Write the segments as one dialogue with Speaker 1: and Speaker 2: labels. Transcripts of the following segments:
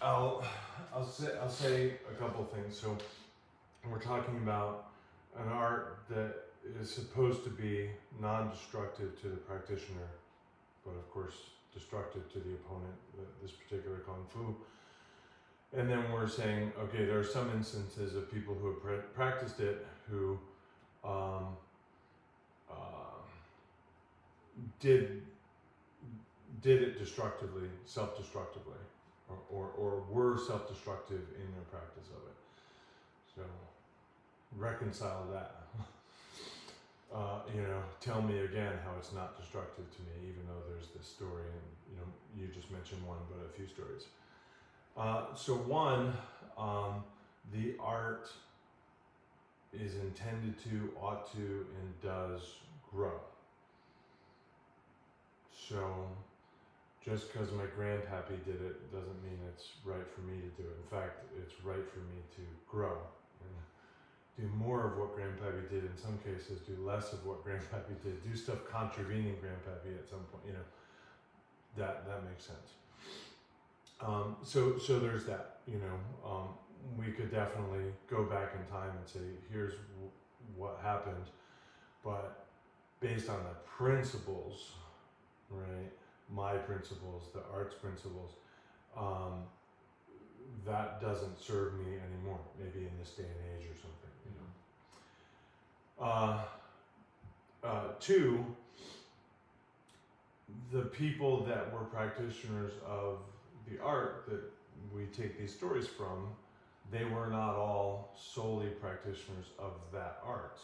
Speaker 1: I'll say a couple things. So we're talking about an art that is supposed to be non-destructive to the practitioner, but of course destructive to the opponent, this particular Kung Fu. And then we're saying, okay, there are some instances of people who have practiced it who did it destructively, self-destructively, or were self-destructive in their practice of it. So reconcile that. Tell me again how it's not destructive to me, even though there's this story, and you just mentioned one, but a few stories. So one, the art is intended to, ought to, and does grow. So just because my grandpappy did it doesn't mean it's right for me to do it. In fact, it's right for me to grow and do more of what grandpappy did. In some cases, do less of what grandpappy did. Do stuff contravening grandpappy at some point. That makes sense. So there's that. We could definitely go back in time and say, here's what happened, but based on the principles, right? My principles, the art's principles, that doesn't serve me anymore. Maybe in this day and age or something. Two, the people that were practitioners of the art that we take these stories from, they were not all solely practitioners of that art.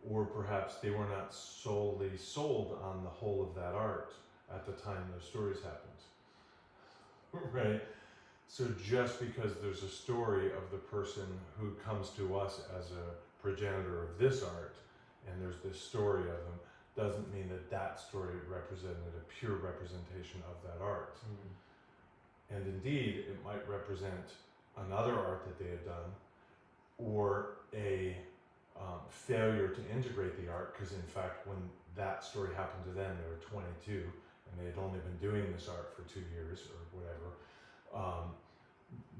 Speaker 1: Or perhaps they were not solely sold on the whole of that art at the time those stories happened. Right? So just because there's a story of the person who comes to us as a progenitor of this art, and there's this story of them, doesn't mean that that story represented a pure representation of that art. Mm-hmm. And indeed, it might represent another art that they had done, or a failure to integrate the art, because in fact, when that story happened to them, they were 22, and they had only been doing this art for 2 years or whatever.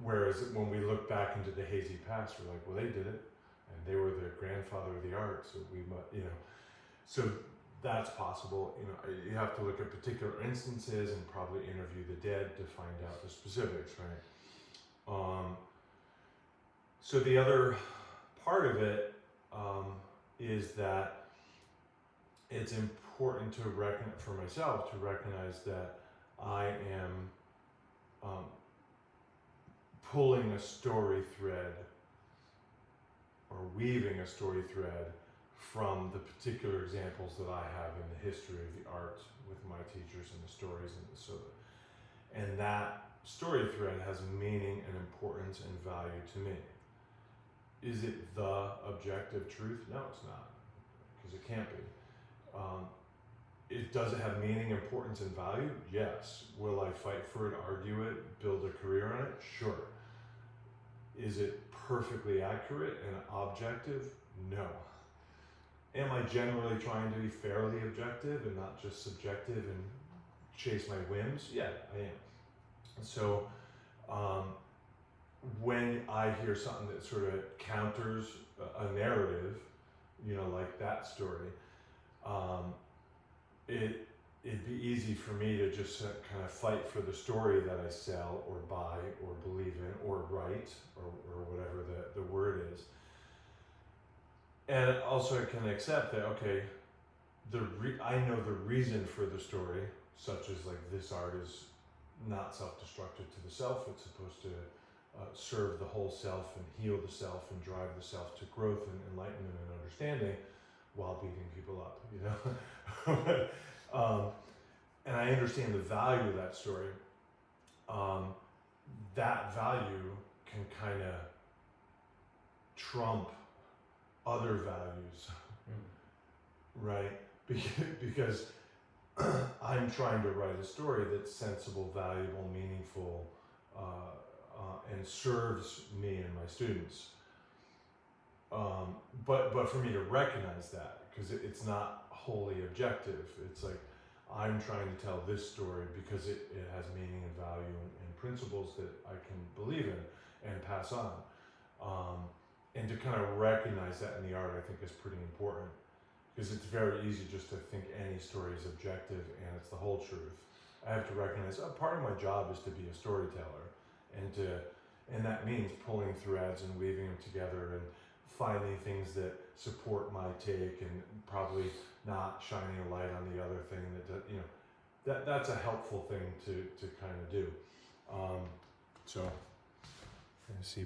Speaker 1: Whereas when we look back into the hazy past, we're like, well, they did it, and they were the grandfather of the art, so we must, so that's possible. You have to look at particular instances and probably interview the dead to find out the specifics, right? So the other part of it is that it's important to for myself to recognize that I am pulling a story thread or weaving a story thread from the particular examples that I have in the history of the art with my teachers and the stories and that story thread has meaning and importance and value to me. Is it the objective truth? No, it's not, because it can't be. Does it have meaning, importance, and value? Yes. Will I fight for it, argue it, build a career on it? Sure. Is it perfectly accurate and objective? No. Am I generally trying to be fairly objective and not just subjective and chase my whims? Yeah, I am. So when I hear something that sort of counters a narrative, like that story, it'd be easy for me to just kind of fight for the story that I sell or buy or believe in or write or whatever the word is. And also I can accept that, okay, I know the reason for the story, such as like this art is not self-destructive to the self. It's supposed to serve the whole self and heal the self and drive the self to growth and enlightenment and understanding while beating people up, and I understand the value of that story. That value can kind of trump other values, right? Because I'm trying to write a story that's sensible, valuable, meaningful, and serves me and my students. But for me to recognize that, because it's not wholly objective. It's like I'm trying to tell this story because it has meaning and value and principles that I can believe in and pass on. And to kind of recognize that in the art, I think is pretty important, because it's very easy just to think any story is objective and it's the whole truth. I have to recognize part of my job is to be a storyteller, and that means pulling threads and weaving them together and finding things that support my take and probably not shining a light on the other thing that's a helpful thing to kind of do. So, let me see.